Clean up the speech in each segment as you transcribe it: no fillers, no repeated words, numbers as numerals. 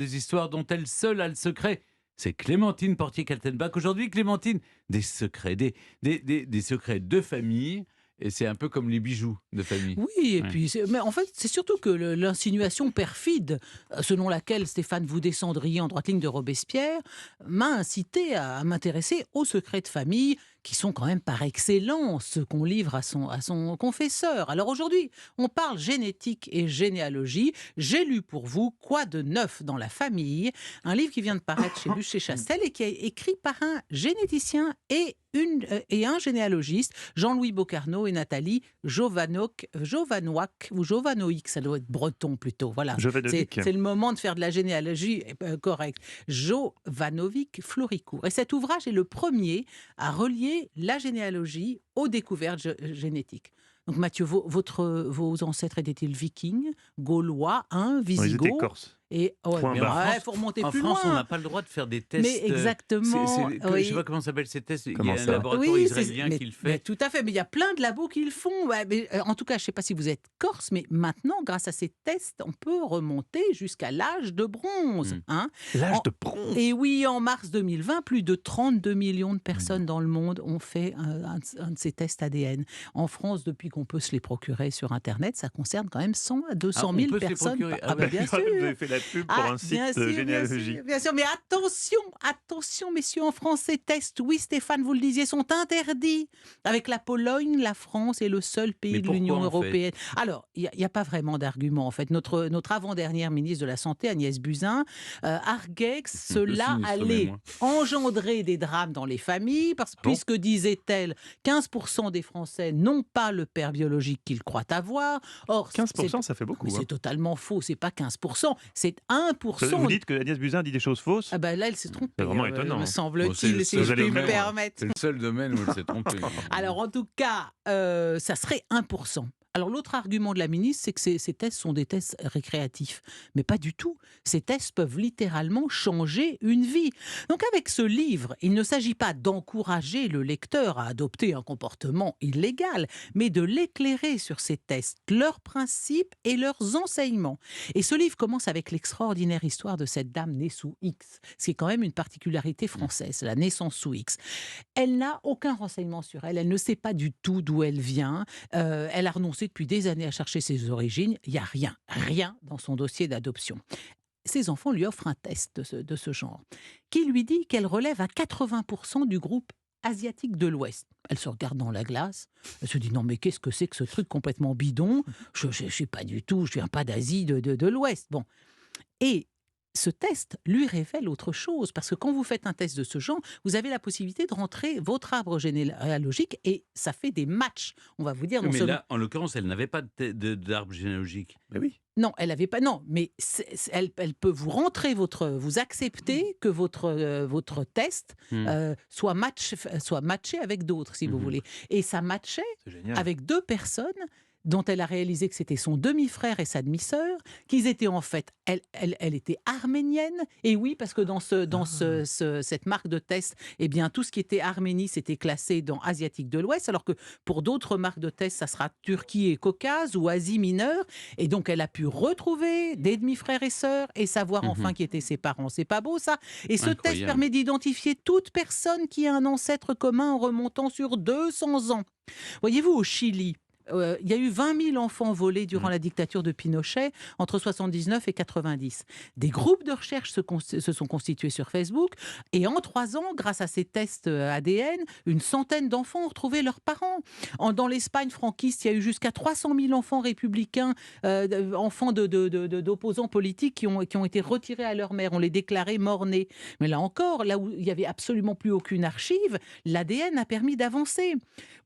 des histoires dont elle seule a le secret. C'est Clémentine Portier-Kaltenbach. Aujourd'hui, Clémentine, des secrets, des secrets de famille. Et c'est un peu comme les bijoux de famille. Oui, et Ouais. puis, mais en fait, c'est surtout que l'insinuation perfide, selon laquelle Stéphane vous descendriez en droite ligne de Robespierre, m'a incité à m'intéresser aux secrets de famille, qui sont quand même par excellence ceux qu'on livre à son confesseur. Alors aujourd'hui, on parle génétique et généalogie. J'ai lu pour vous Quoi de neuf dans la famille, un livre qui vient de paraître chez Buchet-Chastel et qui est écrit par un généticien et un généalogiste, Jean-Louis Bocarno et Nathalie Jovanoc, ou Jovanoïc, ça doit être breton plutôt. Voilà, Jovanovic. c'est le moment de faire de la généalogie correcte. Jovanovic Floricourt. Et cet ouvrage est le premier à relier la généalogie aux découvertes génétiques. Donc Mathieu, vos ancêtres étaient-ils vikings, gaulois, Non, ils étaient visigoths? corses. Et Point Mais barre. faut remonter En plus France, on loin. n'a pas le droit de faire des tests. Mais exactement, Je ne oui. sais pas comment s'appellent ces tests. Il y Comment a un ça laboratoire Oui, israélien mais, qui le mais fait. tout à fait, mais il y a plein de labos qui le font. Ouais, mais, en tout cas, je ne sais pas si vous êtes corse, mais maintenant, grâce à ces tests, on peut remonter jusqu'à l'âge de bronze. Mm. Hein. L'âge En- de bronze. Et oui, en mars 2020, plus de 32 millions de personnes dans le monde ont fait un de ces tests ADN. En France, depuis qu'on peut se les procurer sur Internet, ça concerne quand même 100 à 200 on 000 peut se les personnes. procurer. Ah ben, bien sûr. Vous avez fait la pub pour un site Bien sûr, bien généalogie. sûr, bien sûr. Mais attention, messieurs, en France, ces tests, oui, Stéphane, vous le disiez, sont interdits. Avec la Pologne, la France est le seul pays Mais de pourquoi, l'Union en fait européenne. Alors, il n'y a pas vraiment d'argument, en fait. Notre avant-dernière ministre de la Santé, Agnès Buzyn, arguait que cela sinistre, mais allait moi. engendrer des drames dans les familles, puisque, disait-elle, 15% des Français n'ont pas le père biologique qu'ils croient avoir. Or, 15%, ça fait beaucoup. mais hein. c'est totalement faux, c'est pas 15%, c'est 1%. Vous dites que Agnès Buzyn dit des choses fausses. Ah ben là, elle s'est trompée. C'est vraiment étonnant, Me hein. semble-t-il, Bon, si le je seul puis me domaine. permettre. C'est le seul domaine où elle s'est trompée. Alors, en tout cas, ça serait 1%. Alors, l'autre argument de la ministre, c'est que ces tests sont des tests récréatifs. Mais pas du tout. Ces tests peuvent littéralement changer une vie. Donc, avec ce livre, il ne s'agit pas d'encourager le lecteur à adopter un comportement illégal, mais de l'éclairer sur ces tests, leurs principes et leurs enseignements. Et ce livre commence avec l'extraordinaire histoire de cette dame née sous X, ce qui est quand même une particularité française, la naissance sous X. Elle n'a aucun renseignement sur elle, elle ne sait pas du tout d'où elle vient, elle a renoncé depuis des années à chercher ses origines, il n'y a rien dans son dossier d'adoption. Ses enfants lui offrent un test de ce genre, qui lui dit qu'elle relève à 80% du groupe asiatique de l'Ouest. Elle se regarde dans la glace, elle se dit non mais qu'est-ce que c'est que ce truc complètement bidon, je ne sais pas du tout, je viens pas d'Asie, de l'Ouest. Bon. Et ce test lui révèle autre chose, parce que quand vous faites un test de ce genre, vous avez la possibilité de rentrer votre arbre généalogique et ça fait des matchs. On va vous dire... Mais là, en l'occurrence, elle n'avait pas d'arbre généalogique. Mais oui. Non, elle n'avait pas. Non, mais elle peut vous rentrer vous accepter que votre test soit matché avec d'autres, si vous voulez. Et ça matchait C'est génial. avec deux personnes dont elle a réalisé que c'était son demi-frère et sa demi-sœur, qu'ils étaient en fait, elle était arménienne, et oui, parce que dans cette marque de test, eh bien, tout ce qui était Arménie, c'était classé dans Asiatique de l'Ouest, alors que pour d'autres marques de test, ça sera Turquie et Caucase, ou Asie mineure, et donc elle a pu retrouver des demi-frères et sœurs, et savoir enfin qui étaient ses parents. C'est pas beau, ça? Et ce test Incroyable. permet d'identifier toute personne qui a un ancêtre commun en remontant sur 200 ans. Voyez-vous, au Chili, il y a eu 20 000 enfants volés durant la dictature de Pinochet entre 79 et 90. Des groupes de recherche se sont constitués sur Facebook et en 3 ans, grâce à ces tests ADN, une centaine d'enfants ont retrouvé leurs parents. Dans l'Espagne franquiste, il y a eu jusqu'à 300 000 enfants républicains, enfants d'opposants politiques qui ont été retirés à leur mère. On les déclarait morts-nés. Mais là encore, là où il n'y avait absolument plus aucune archive, l'ADN a permis d'avancer.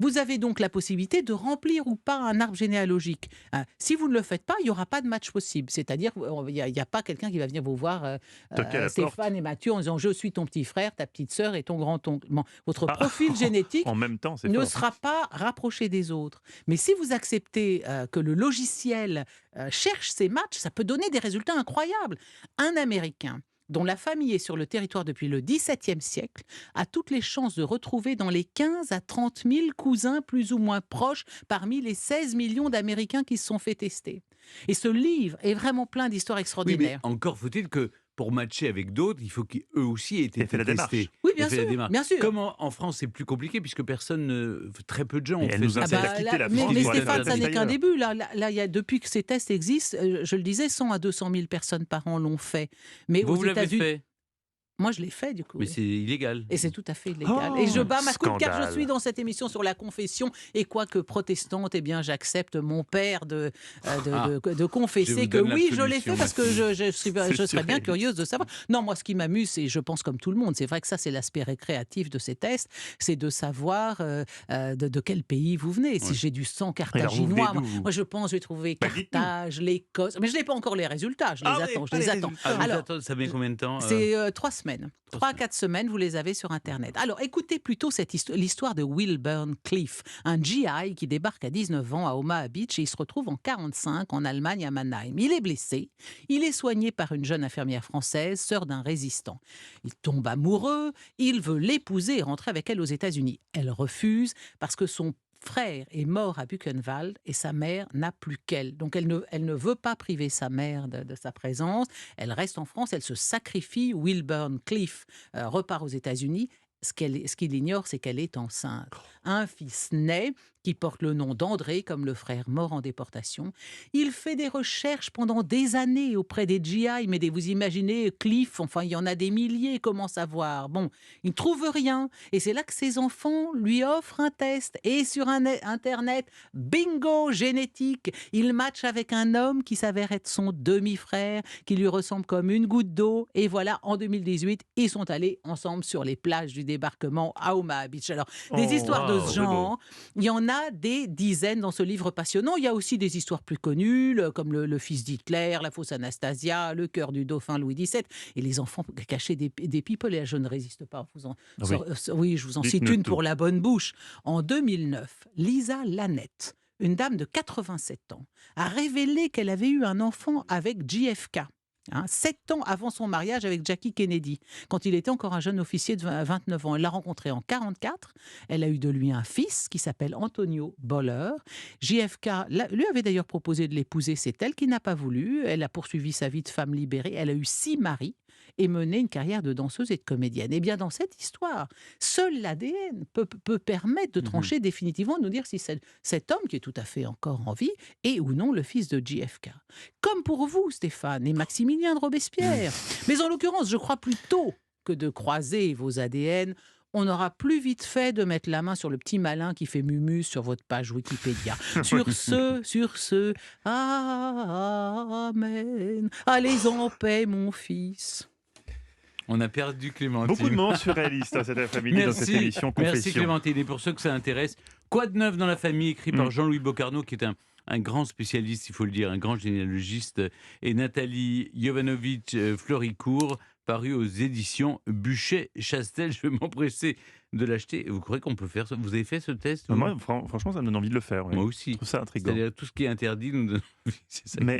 Vous avez donc la possibilité de remplir ou pas un arbre généalogique. Si vous ne le faites pas, il n'y aura pas de match possible. C'est-à-dire qu'il n'y a pas quelqu'un qui va venir vous voir, Toquer à la Stéphane porte. et Mathieu, en disant « Je suis ton petit frère, ta petite sœur et ton grand-oncle ». Bon, votre profil génétique En même temps, c'est ne fort. sera pas rapproché des autres. Mais si vous acceptez que le logiciel cherche ces matchs, ça peut donner des résultats incroyables. Un Américain dont la famille est sur le territoire depuis le XVIIe siècle, a toutes les chances de retrouver dans les 15 à 30 000 cousins plus ou moins proches parmi les 16 millions d'Américains qui se sont fait tester. Et ce livre est vraiment plein d'histoires Oui, mais extraordinaires. encore faut-il que pour matcher avec d'autres, il faut qu'eux aussi aient été fait la démarche. testés. Oui, Aient bien fait la sûr, démarche. bien sûr. Comme en France, c'est plus compliqué puisque très peu de gens Et ont elle fait nous ça. incite à quitter la France mais pour aller Stéphane, faire ça la n'est qu'un ailleurs. début. Là, il y a, depuis que ces tests existent, je le disais, 100 à 200 000 personnes par an l'ont fait. Mais Vous aux l'avez États-Unis, fait, moi je l'ai fait du coup. mais oui. c'est illégal. Et c'est tout à fait illégal. Oh, Et je bats ma coupe car je scandale. suis dans cette émission sur la confession. Et quoique protestante, eh bien, j'accepte mon père de Je confesser vous que donne oui, je l'ai fait l'absolution, parce que merci. je serais bien surréaliste. curieuse de savoir. Non, moi, ce qui m'amuse, c'est, je pense comme tout le monde, c'est vrai que ça, c'est l'aspect récréatif de ces tests, c'est de savoir de quel pays vous venez. Si Ouais. j'ai du sang Et alors, vous venez carthaginois, d'où, moi, vous moi, je pense, je vais trouver Bah, dites-nous. Carthage, l'Écosse. Mais je n'ai pas encore les résultats. Je les attends. Je les attends. Ah, Alors, ça met combien de temps c'est 3 semaines. 3 3-4 semaines, vous les avez sur Internet. Alors, écoutez plutôt l'histoire de Wilburn Cliff, un GI qui débarque à 19 ans à Omaha Beach et il se retrouve en 45 en Allemagne à Mannheim. Il est blessé, il est soigné par une jeune infirmière française, sœur d'un résistant. Il tombe amoureux, il veut l'épouser et rentrer avec elle aux États-Unis. Elle refuse parce que son frère est mort à Buchenwald et sa mère n'a plus qu'elle. Donc elle ne veut pas priver sa mère de sa présence. Elle reste en France, elle se sacrifie. Wilburn Cliff repart aux États-Unis. Ce qu'il ignore, c'est qu'elle est enceinte. Un fils naît qui porte le nom d'André, comme le frère mort en déportation. Il fait des recherches pendant des années auprès des GI, mais vous imaginez, Cliff, enfin, il y en a des milliers, comment savoir? Bon, il ne trouve rien. Et c'est là que ses enfants lui offrent un test. Et sur Internet, bingo génétique, il match avec un homme qui s'avère être son demi-frère, qui lui ressemble comme une goutte d'eau. Et voilà, en 2018, ils sont allés ensemble sur les plages du débarquement à Omaha Beach. Alors, des histoires de ce c'est beau. genre, il y en a des dizaines dans ce livre passionnant. Il y a aussi des histoires plus connues, comme le fils d'Hitler, la fausse Anastasia, le cœur du dauphin Louis XVII, et les enfants cachaient des people. Et je ne résiste pas. Oui, je vous en cite Dites-nous une tout. pour la bonne bouche. En 2009, Lisa Lanette, une dame de 87 ans, a révélé qu'elle avait eu un enfant avec JFK. 7 ans avant son mariage avec Jackie Kennedy, quand il était encore un jeune officier de 29 ans. Elle l'a rencontré en 1944. Elle a eu de lui un fils qui s'appelle Antonio Boller. JFK lui avait d'ailleurs proposé de l'épouser. C'est elle qui n'a pas voulu. Elle a poursuivi sa vie de femme libérée. Elle a eu 6 maris et mené une carrière de danseuse et de comédienne. Et bien dans cette histoire, seul l'ADN peut permettre de trancher définitivement, de nous dire si cet homme, qui est tout à fait encore en vie, est ou non le fils de JFK. Comme pour vous, Stéphane, et Maximilien de Robespierre. Mais en l'occurrence, je crois plutôt que de croiser vos ADN, on aura plus vite fait de mettre la main sur le petit malin qui fait mumu sur votre page Wikipédia. Sur ce, amen. Allez en paix, mon fils. On a perdu Clémentine. Beaucoup de moments surréalistes cet après-midi dans cette émission Confession. Merci Clémentine. Et pour ceux que ça intéresse, Quoi de neuf dans la famille, écrit par Jean-Louis Bocarno, qui est un grand spécialiste, il faut le dire, un grand généalogiste, et Nathalie Jovanovic-Floricourt, paru aux éditions Buchet-Chastel. Je vais m'empresser de l'acheter. Vous croyez qu'on peut faire ça? Vous avez fait ce test? Moi, franchement, ça me donne envie de le faire. Oui. Moi aussi. Je trouve ça intriguant. C'est-à-dire tout ce qui est interdit nous donne envie. C'est ça. Mais